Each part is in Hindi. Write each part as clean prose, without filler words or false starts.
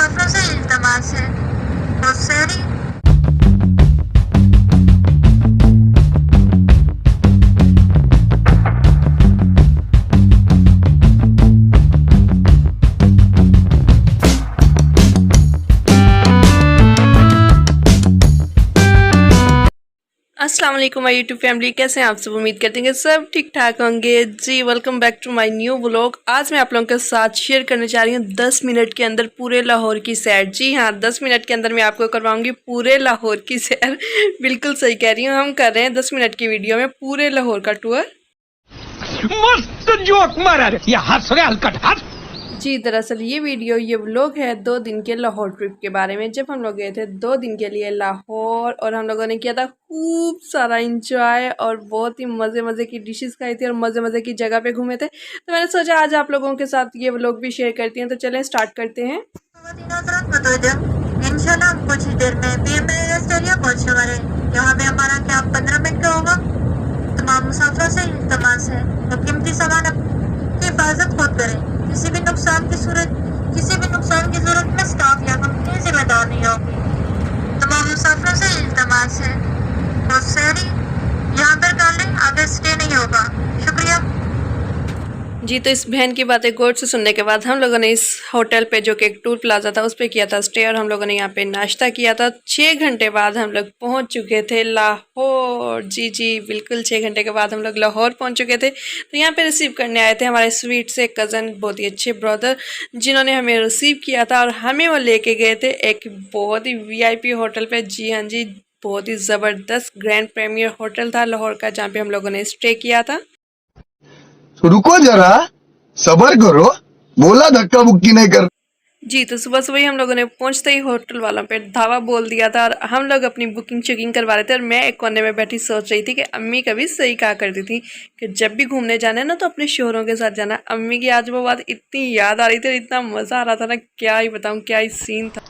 मुसाफिरों से इल्तमास है, वो सैरी अस्सलाम वालेकुम माय यूट्यूब फैमिली, कैसे हैं आप सब। उम्मीद करते हैं कि सब ठीक ठाक होंगे। जी welcome back to my new vlog. आज मैं आप लोगों के साथ शेयर करने जा रही हूँ 10 मिनट के अंदर पूरे लाहौर की सैर। जी हाँ, 10 मिनट के अंदर मैं आपको करवाऊंगी पूरे लाहौर की सैर। बिल्कुल सही कह रही हूँ, हम कर रहे हैं 10 मिनट की वीडियो में पूरे लाहौर का टूर। मस्त जोक मारा रे, ये हंस रहे हलकट हंस। जी दरअसल ये व्लॉग है 2 दिन के लाहौर ट्रिप के बारे में। जब हम लोग गए थे 2 दिन के लिए लाहौर, और हम लोगों ने किया था खूब सारा इंजॉय और बहुत ही मज़े की डिशेस खाई थी और मज़े की जगह पे घूमे थे। तो मैंने सोचा आज आप लोगों के साथ ये व्लॉग भी शेयर करती हैं। तो चलें स्टार्ट करते हैं। इंशाल्लाह हम कुछ ही देर में पीएमए रेस्ट एरिया पहुंचने वाले हैं। यहाँ पे हमारा कैंप 15 मिनट का होगा। तमाम मुसाफिरों से इल्तमास है तो कीमती सामान की हिफाजत खुद करें। किसी भी नुकसान की सूरत में स्टाफ या कंपनी जिम्मेदार नहीं होगी। तमाम मुसाफिरों से इल्तमास है वो सैरी यहाँ पर कर लें, आगे स्टे नहीं होगा। शुक्रिया। जी तो इस बहन की बातें गौर से सुनने के बाद हम लोगों ने इस होटल पे, जो कि एक टूर प्लाजा था, उस पे किया था स्टे, और हम लोगों ने यहाँ पे नाश्ता किया था। 6 घंटे बाद हम लोग पहुँच चुके थे लाहौर। जी बिल्कुल 6 घंटे के बाद हम लोग लाहौर पहुँच चुके थे। तो यहाँ पे रिसीव करने आए थे हमारे स्वीट से कज़न, बहुत ही अच्छे ब्रदर, जिन्होंने हमें रिसीव किया था और हमें वो लेके गए थे एक बहुत ही VIP होटल पे। जी हाँ जी, बहुत ही ज़बरदस्त ग्रैंड प्रीमियर होटल था लाहौर का, जहाँ पे हम लोगों ने स्टे किया था। रुको जरा, सबर करो, बोला धक्का मुक्की नहीं कर। जी तो सुबह ही हम लोगों ने पहुंचते ही होटल वालों पे धावा बोल दिया था, और हम लोग अपनी बुकिंग चेकिंग करवा रहे थे। और मैं एक कोने में बैठी सोच रही थी कि अम्मी कभी सही कहा करती थी कि जब भी घूमने जाना है ना तो अपने शोहरों के साथ जाना। अम्मी की आज वो बात इतनी याद आ रही थी और इतना मज़ा आ रहा था ना, क्या ही बताऊँ, क्या ही सीन था।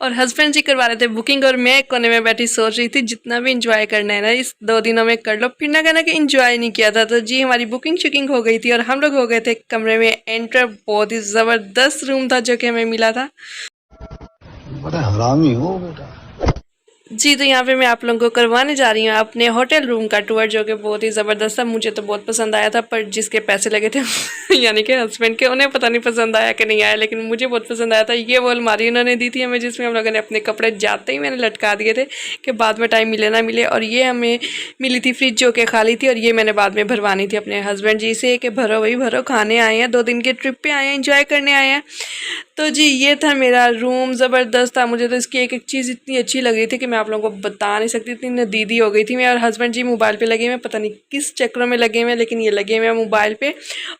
और हस्बैंड जी करवा रहे थे बुकिंग, और मैं एक कोने में बैठी सोच रही थी जितना भी इंजॉय करना है ना इस 2 दिनों में कर लो, फिर ना कहना कि इंजॉय नहीं किया था। तो जी हमारी बुकिंग शुकिंग हो गई थी और हम लोग हो गए थे कमरे में एंटर। बहुत ही ज़बरदस्त रूम था जो कि हमें मिला था। बड़ा हरामी हो बेटा। जी तो यहाँ पे मैं आप लोगों को करवाने जा रही हूँ अपने होटल रूम का टूर, जो कि बहुत ही ज़बरदस्त था। मुझे तो बहुत पसंद आया था, पर जिसके पैसे लगे थे यानी कि हस्बैंड के, उन्हें पता नहीं पसंद आया कि नहीं आया, लेकिन मुझे बहुत पसंद आया था। ये वो अलमारी उन्होंने दी थी हमें, जिसमें हम लोगों ने अपने कपड़े जाते ही मैंने लटका दिए थे कि बाद में टाइम मिले ना मिले। और ये हमें मिली थी फ्रिज, जो कि खाली थी, और ये मैंने बाद में भरवानी थी अपने हस्बैंड जी से कि भरो भाई भरो, खाने आए हैं, 2 दिन के ट्रिप पर आए हैं, इंजॉय करने आए हैं। तो जी ये था मेरा रूम, ज़बरदस्त था। मुझे तो इसकी एक चीज़ इतनी अच्छी लग रही थी कि मैं आप लोगों को बता नहीं सकती, इतनी नदीदी हो गई थी मैं। और हस्बैंड जी मोबाइल पे लगे हुए, पता नहीं किस चक्रों में लगे हुए, लेकिन ये लगे हुए मोबाइल पे,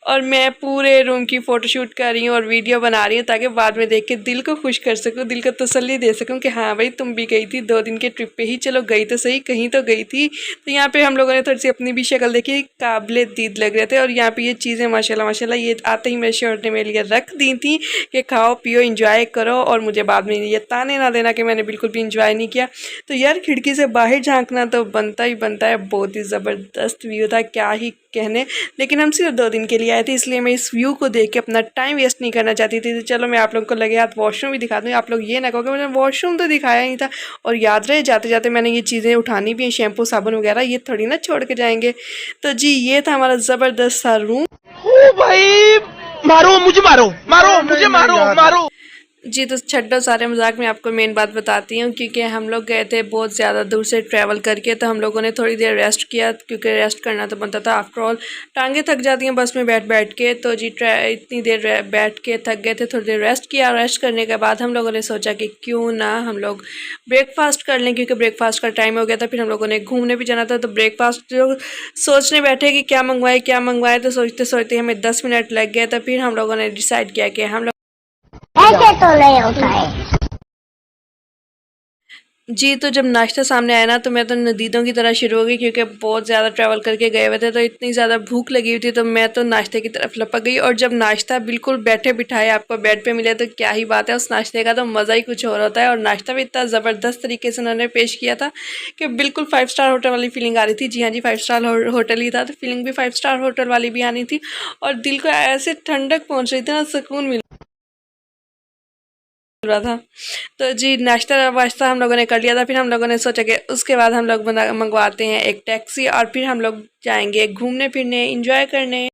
और मैं पूरे रूम की फ़ोटोशूट कर रही हूँ और वीडियो बना रही हूँ, ताकि बाद में देख के दिल को खुश कर सकूँ, दिल को तसल्ली दे सकूँ कि हाँ भाई तुम भी गई थी 2 दिन के ट्रिप पे ही, चलो गई तो सही, कहीं तो गई थी। तो यहाँ पर हम लोगों ने थोड़ी सी अपनी भी शक्ल देखी, काबिले दीद लग रहे थे। और यहाँ पर ये चीज़ें माशाल्लाह ये आते ही मेरे शोहर ने मेरे लिए रख दी थी कि खाओ पियो इंजॉय करो, और मुझे बाद में ये ताने ना देना कि मैंने बिल्कुल भी इंजॉय नहीं किया। तो यार खिड़की से बाहर झांकना तो बनता ही बनता है। बहुत ही ज़बरदस्त व्यू था, क्या ही कहने। लेकिन हम सिर्फ 2 दिन के लिए आए थे, इसलिए मैं इस व्यू को देख के अपना टाइम वेस्ट नहीं करना चाहती थी। तो चलो मैं आप लोगों को लगे हाथ वॉशरूम भी दिखा दूँ। आप लोग ये ना कहो कि मैंने वॉशरूम तो दिखाया ही था। और याद रहे जाते जाते मैंने ये चीज़ें उठानी भी हैं, शैम्पू साबुन वगैरह, ये थोड़ी ना छोड़ के जाएंगे। तो जी ये था हमारा ज़बरदस्त सा रूम। ओ भाई, मारो मुझे, मारो मुझे, मारो। जी तो छड्डो सारे मजाक में आपको मेन बात बताती हूँ, क्योंकि हम लोग गए थे बहुत ज़्यादा दूर से ट्रैवल करके। तो हम लोगों ने थोड़ी देर रेस्ट किया, क्योंकि रेस्ट करना तो बनता था, आफ्टर ऑल टांगे थक जाती हैं बस में बैठ के। तो जी इतनी देर बैठ के थक गए थे, थोड़ी देर रेस्ट किया। रेस्ट करने के बाद हम लोगों ने सोचा कि क्यों ना हम लोग ब्रेकफास्ट कर लें, क्योंकि ब्रेकफास्ट का टाइम हो गया था। फिर हम लोगों ने घूमने भी जाना था, तो ब्रेकफास्ट जो सोचने बैठे कि क्या मंगवाए, तो सोचते सोचते हमें 10 मिनट लग गए। तो फिर हम लोगों ने डिसाइड किया कि हम लोग ऐसे तो नहीं होता है। जी, तो जब नाश्ता सामने आया ना तो मैं तो नदीदों की तरह शुरू हो गई, क्योंकि बहुत ज़्यादा ट्रैवल करके गए हुए थे तो इतनी ज़्यादा भूख लगी हुई थी, तो मैं तो नाश्ते की तरफ लपक गई। और जब नाश्ता बिल्कुल बैठे बिठाए आपको बेड पे मिले तो क्या ही बात है, उस नाश्ते का तो मज़ा ही कुछ और होता है। और नाश्ता भी इतना ज़बरदस्त तरीके से उन्होंने पेश किया था कि बिल्कुल 5 स्टार होटल वाली फीलिंग आ रही थी। जी हाँ जी, 5 स्टार होटल ही था तो फीलिंग भी 5 स्टार होटल वाली भी आनी थी, और दिल को ऐसे ठंडक पहुँच रही थी ना, सुकून मिल रहा था। तो जी नाश्ता वाश्ता हम लोगों ने कर लिया था, फिर हम लोगों ने सोचा कि उसके बाद हम लोग मंगवाते हैं एक टैक्सी और फिर हम लोग जाएंगे घूमने फिरने एंजॉय करने।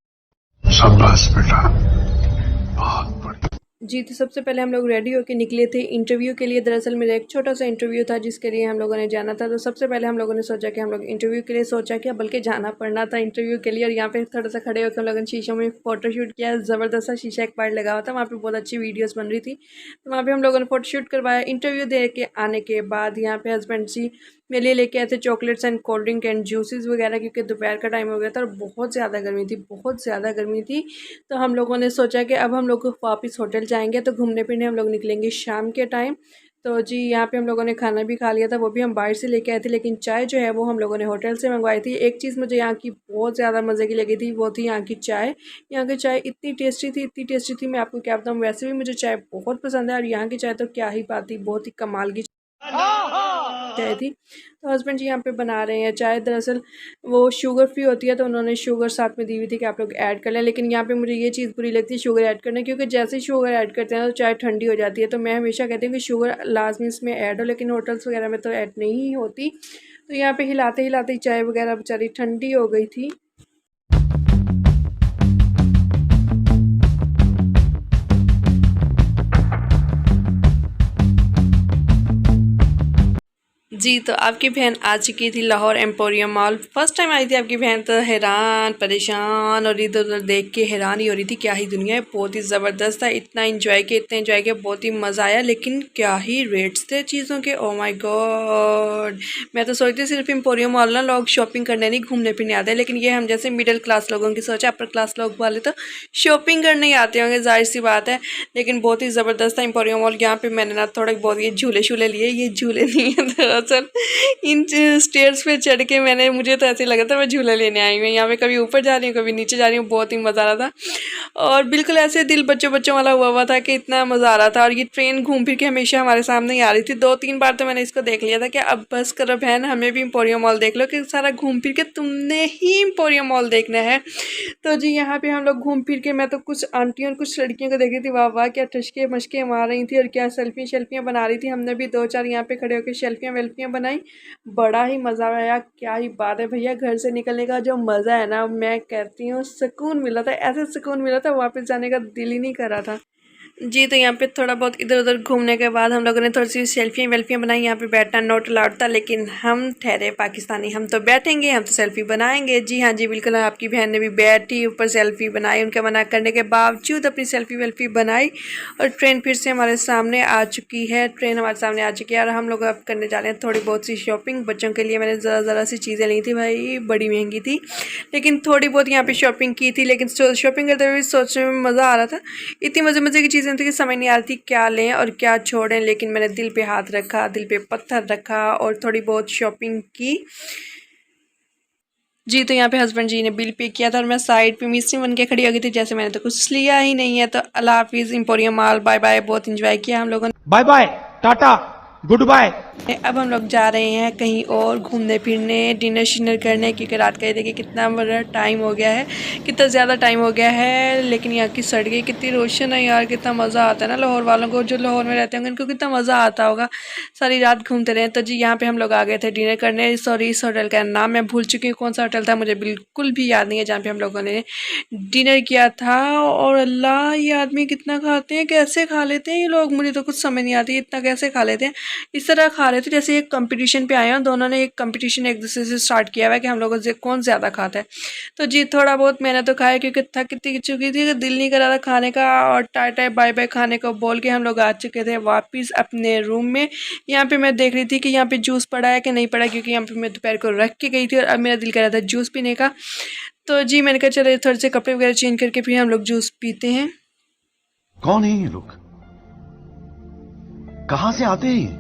शाबाश बेटा, बहुत बढ़िया। जी, तो सबसे पहले हम लोग रेडी होके निकले थे इंटरव्यू के लिए। दरअसल मेरा एक छोटा सा इंटरव्यू था जिसके लिए हम लोगों ने जाना था। तो सबसे पहले हम लोगों ने सोचा कि हम लोग इंटरव्यू के लिए सोचा क्या, बल्कि जाना पड़ना था इंटरव्यू के लिए। और यहाँ पे थोड़ा सा खड़े होकर हम लोगों ने शीशों में फ़ोटोशूट किया। ज़बरदस्त सा शीशा एक बार लगा हुआ था, वहाँ पर बहुत अच्छी वीडियोज़ बन रही थी, तो वहाँ पर हम लोगों ने फ़ोटोशूट करवाया। इंटरव्यू दे के आने के बाद यहाँ पे हस्बैंड जी मेरे लिए लेके आए थे chocolates and cold drink and juices वगैरह, क्योंकि दोपहर का टाइम हो गया था और बहुत ज़्यादा गर्मी थी, बहुत ज़्यादा गर्मी थी। तो हम लोगों ने सोचा कि अब हम लोग वापस होटल जाएंगे, तो घूमने फिरने हम लोग निकलेंगे शाम के टाइम। तो जी यहाँ पे हम लोगों ने खाना भी खा लिया था, वो भी हम बाहर से लेके आए थे, लेकिन चाय जो है वो हम लोगों ने होटल से मंगवाई थी। एक चीज़ मुझे यहाँ की बहुत ज़्यादा मज़े की लगी थी, वो थी यहाँ की चाय। यहाँ की चाय इतनी टेस्टी थी, इतनी टेस्टी थी, मैं आपको क्या बताऊँ। वैसे भी मुझे चाय बहुत पसंद है और यहाँ की चाय तो क्या ही बात थी, बहुत ही कमाल की चाय थी। तो हस्बैंड जी यहाँ पे बना रहे हैं चाय। दरअसल वो शुगर फ्री होती है, तो उन्होंने शुगर साथ में दी हुई थी कि आप लोग ऐड कर लें, लेकिन यहाँ पे मुझे ये चीज़ बुरी लगती है शुगर ऐड करना, क्योंकि जैसे ही शुगर ऐड करते हैं तो चाय ठंडी हो जाती है। तो मैं हमेशा कहती हूँ कि शुगर लाजमी इसमें ऐड हो, लेकिन होटल्स वगैरह में तो ऐड नहीं होती। तो यहाँ पे हिलाते हिलाते चाय वगैरह बेचारी ठंडी हो गई थी। जी, तो आपकी बहन आ चुकी थी Lahore emporium mall. First time I थी आपकी बहन, तो हैरान परेशान और इधर उधर देख के हैरान ही हो रही थी, क्या ही दुनिया है। बहुत ही ज़बरदस्त था, इतना एंजॉय किया, बहुत ही मज़ा आया। लेकिन क्या ही रेट्स थे चीज़ों के, ओ माय गॉड। मैं तो सोचती सिर्फ एम्पोरियम मॉल ना लोग शॉपिंग करने नहीं घूमने फिरने आते हैं, लेकिन ये हम जैसे मिडिल क्लास लोगों की सोच है, अपर क्लास लोग वाले तो शॉपिंग करने ही आते होंगे, जाहिर सी बात है। लेकिन बहुत ही ज़बरदस्त था एम्पोरियम मॉल। यहाँ पे मैंने ना थोड़े बहुत ये झूले शूले लिए, ये झूले नहीं है दरअसल। इन स्टेयर्स पे चढ़ के मुझे तो ऐसे लगा था मैं झूला लेने आई हूँ। यहाँ पे कभी ऊपर जा रही हूँ कभी नीचे जा रही हूँ, बहुत ही मज़ा आ रहा था। और बिल्कुल ऐसे दिल बच्चों बच्चों वाला हुआ था कि इतना मज़ा आ रहा था। और ये ट्रेन घूम फिर के हमेशा हमारे सामने ही आ रही थी, 2-3 बार तो मैंने इसको देख लिया था कि अब बस करो बहन, हमें भी एम्पोरियम मॉल देख लो, कि सारा घूम फिर के तुमने ही एम्पोरियम मॉल देखना है। तो जी यहाँ पे हम लोग घूम फिर के, मैं तो कुछ आंटियों और कुछ लड़कियों को देख रही थी, वाह वाह क्या टचके मशके मार रही थी और क्या सेल्फियाँ बना रही थी। हमने भी 2-4 यहाँ पे खड़े होकर सेल्फियाँ वेल्फियाँ बनाई, बड़ा ही मज़ा आया। क्या ही बात है भैया, घर से निकलने का जो मज़ा है ना, मैं कहती हूँ सुकून मिला था, ऐसे सुकून मिला था वापस जाने का दिल ही नहीं कर रहा था। जी, तो यहाँ पे थोड़ा बहुत इधर उधर घूमने के बाद हम लोगों ने थोड़ी सी सेल्फियाँ वेल्फियाँ बनाई। यहाँ पे बैठना नोट अलाउड था, लेकिन हम ठहरे पाकिस्तानी, हम तो बैठेंगे, हम तो सेल्फी बनाएंगे। जी हाँ जी बिल्कुल, आपकी बहन ने भी बैठी ऊपर सेल्फी बनाई, उनका मना करने के बावजूद अपनी सेल्फी वेल्फी बनाई। और ट्रेन फिर से हमारे सामने आ चुकी है, ट्रेन हमारे सामने आ चुकी है और हम लोग अब करने जा रहे हैं थोड़ी बहुत सी शॉपिंग। बच्चों के लिए मैंने ज़रा सी चीज़ें ली थी भाई, बड़ी महंगी थी, लेकिन थोड़ी बहुत यहाँ पे शॉपिंग की थी। लेकिन शॉपिंग करते हुए सोचने में मज़ा आ रहा था, इतनी मज़े की चीज़ें थी कि समझ नहीं आ रही थी क्या लें और क्या छोड़ें। लेकिन मैंने दिल पे हाथ रखा, दिल पे पत्थर रखा और थोड़ी बहुत शॉपिंग की। जी, तो यहाँ पे हस्बैंड जी ने बिल पे किया था और मैं साइड पे मिस्सी बन के खड़ी हो गई थी, जैसे मैंने तो कुछ लिया ही नहीं है। तो अल्लाह हाफिज़, एम्पोरियम मॉल, बाय बाय। बहुत इंजॉय किया हम लोगों ने। Bye bye, tata, goodbye. अब हम लोग जा रहे हैं कहीं और घूमने फिरने, डिनर शिनर करने, क्योंकि रात का ये देखिए कितना बड़ा टाइम हो गया है, कितना ज़्यादा टाइम हो गया है। लेकिन यहाँ की सड़कें कितनी रोशन है यार, कितना मज़ा आता है ना लाहौर वालों को, जो लाहौर में रहते होंगे उनको कितना मज़ा आता होगा, सारी रात घूमते रहे। तो जी यहाँ पे हम लोग आ गए थे डिनर करने। सॉरी, इस होटल का नाम मैं भूल चुकी हूँ, कौन सा होटल था मुझे बिल्कुल भी याद नहीं है, जहाँ पे हम लोगों ने डिनर किया था। और अल्लाह, ये आदमी कितना खाते हैं, कैसे खा लेते हैं ये लोग, मुझे तो कुछ समझ नहीं आती इतना कैसे खा लेते हैं। इस तरह खा रहे थे जैसे एक कंपटीशन पे आए हैं, दोनों ने एक कंपटीशन एक दूसरे से स्टार्ट किया हुआ है कि हम लोगों से कौन ज़्यादा खाता है। तो जी थोड़ा बहुत मैंने तो खाया, क्योंकि थक चुकी थी कि दिल नहीं कर रहा था खाने का। और टाटा बाय बाय खाने को बोल के हम लोग आ चुके थे वापस अपने रूम में। यहाँ पे मैं देख रही थी कि यहाँ पे जूस पड़ा है कि नहीं पड़ा, क्योंकि यहाँ पे मैं दोपहर को रख के गई थी और अब मेरा दिल कर रहा था जूस पीने का। तो जी मैंने कहा चलो थोड़े से कपड़े वगैरह चेंज करके फिर हम लोग जूस पीते हैं। कौन है ये लोग? कहां से आते हैं ये?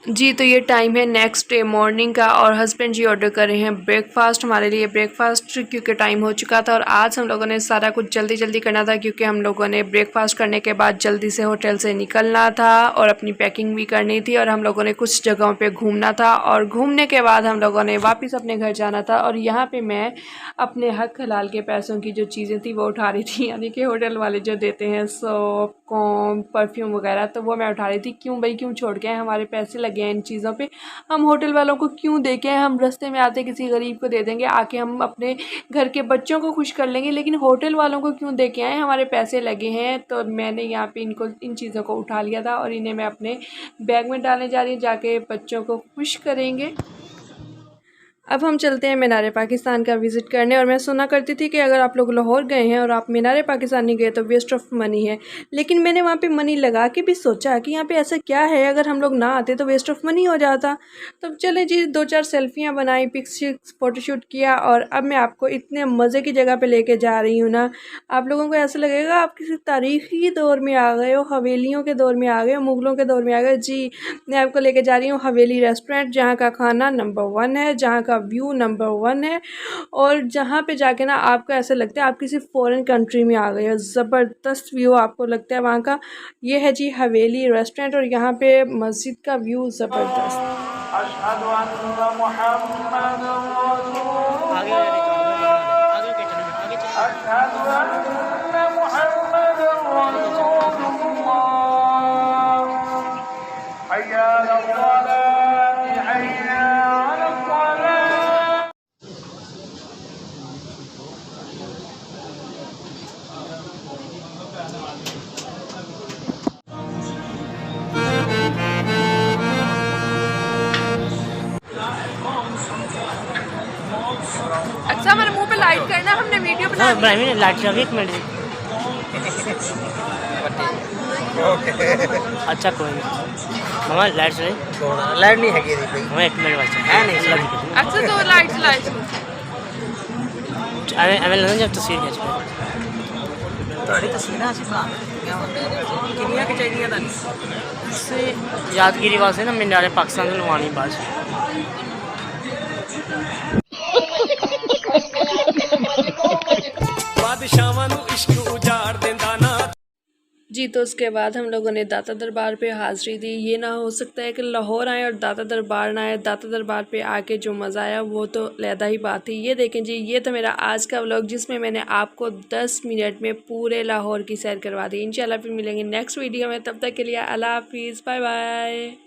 जी तो ये टाइम है नेक्स्ट डे मॉर्निंग का और हस्बैंड जी ऑर्डर कर रहे हैं ब्रेकफास्ट हमारे लिए। ब्रेकफास्ट क्योंकि टाइम हो चुका था और आज हम लोगों ने सारा कुछ जल्दी जल्दी करना था क्योंकि हम लोगों ने ब्रेकफास्ट करने के बाद जल्दी से होटल से निकलना था और अपनी पैकिंग भी करनी थी और हम लोगों ने कुछ जगहों पे घूमना था और घूमने के बाद हम लोगों ने वापस अपने घर जाना था। और यहाँ पर मैं अपने हक हलाल के पैसों की जो चीज़ें थी वो उठा रही थी, यानी कि होटल वाले जो देते हैं सोप कॉम परफ्यूम वगैरह, तो वो मैं उठा रही थी। क्यों भाई, क्यों छोड़ के आए, हमारे पैसे लगे हैं इन चीज़ों पे, हम होटल वालों को क्यों दे के आए, हम रास्ते में आते किसी गरीब को दे देंगे, आके हम अपने घर के बच्चों को खुश कर लेंगे, लेकिन होटल वालों को क्यों दे के आए, हमारे पैसे लगे हैं। तो मैंने यहाँ पे इनको इन चीज़ों को उठा लिया था और इन्हें मैं अपने बैग में डालने जा रही हूँ, जाके बच्चों को खुश करेंगे। अब हम चलते हैं मीनार पाकिस्तान का विज़िट करने। और मैं सुना करती थी कि अगर आप लोग लाहौर गए हैं और आप मीनार पाकिस्तान नहीं गए तो वेस्ट ऑफ मनी है, लेकिन मैंने वहाँ पे मनी लगा के भी सोचा कि यहाँ पे ऐसा क्या है, अगर हम लोग ना आते तो वेस्ट ऑफ मनी हो जाता। तो चले जी, 2-4 सेल्फियाँ बनाई, पिक्स फ़ोटोशूट किया और अब मैं आपको इतने मज़े की जगह पर लेके जा रही हूँ ना, आप लोगों को ऐसा लगेगा आप किसी तारीख़ी दौर में आ गए हो, हवेलियों के दौर में आ गए हो, मुग़लों के दौर में आ गए। जी मैं आपको लेके जा रही हूँ हवेली रेस्टोरेंट, जहाँ का खाना नंबर 1 है, जहाँ का व्यू नंबर 1 है और जहाँ पे जाके ना आपको ऐसा लगता है आप किसी फॉरेन कंट्री में आ गए हो। ज़बरदस्त व्यू आपको लगता है वहाँ का। ये है जी हवेली रेस्टोरेंट और यहाँ पे मस्जिद का व्यू ज़बरदस्त। अच्छा हमारे मुंह पे लाइट करना, हमने वीडियो बना हाँ, लाइट चला एक मिनट अच्छा कोई नहीं मामा लाइट चले लाइट नहीं हैगी भाई मामा एक मिनट बस है नहीं अच्छा तो लाइट चलाए एवं लगन जब तस्वीर खींच ਤੁਹਾਡੀ ਤਸਵੀਰਾਂ ਅਸੀਂ ਬਣਾ ਕਿੰਨੀਆਂ ਕਿ ਚਾਹੀਦੀਆਂ ਤੁਹਾਨੂੰ से यादगिरी वास्ते ना मीनार पाकिस्तान से लवानी बाज बादशाहां नू इश्क उजाड़ देंदा ना। जी तो उसके बाद हम लोगों ने दाता दरबार पे हाज़िरी दी। ये ना हो सकता है कि लाहौर आए और दाता दरबार ना आए, दाता दरबार पे आके जो मज़ा आया वो तो अलहदा ही बात थी। ये देखें जी, ये तो मेरा आज का व्लॉग जिसमें मैंने आपको 10 मिनट में पूरे लाहौर की सैर करवा दी। इंशाल्लाह फिर मिलेंगे नेक्स्ट वीडियो में, तब तक के लिए अल्लाह हाफिज़, बाय बाय।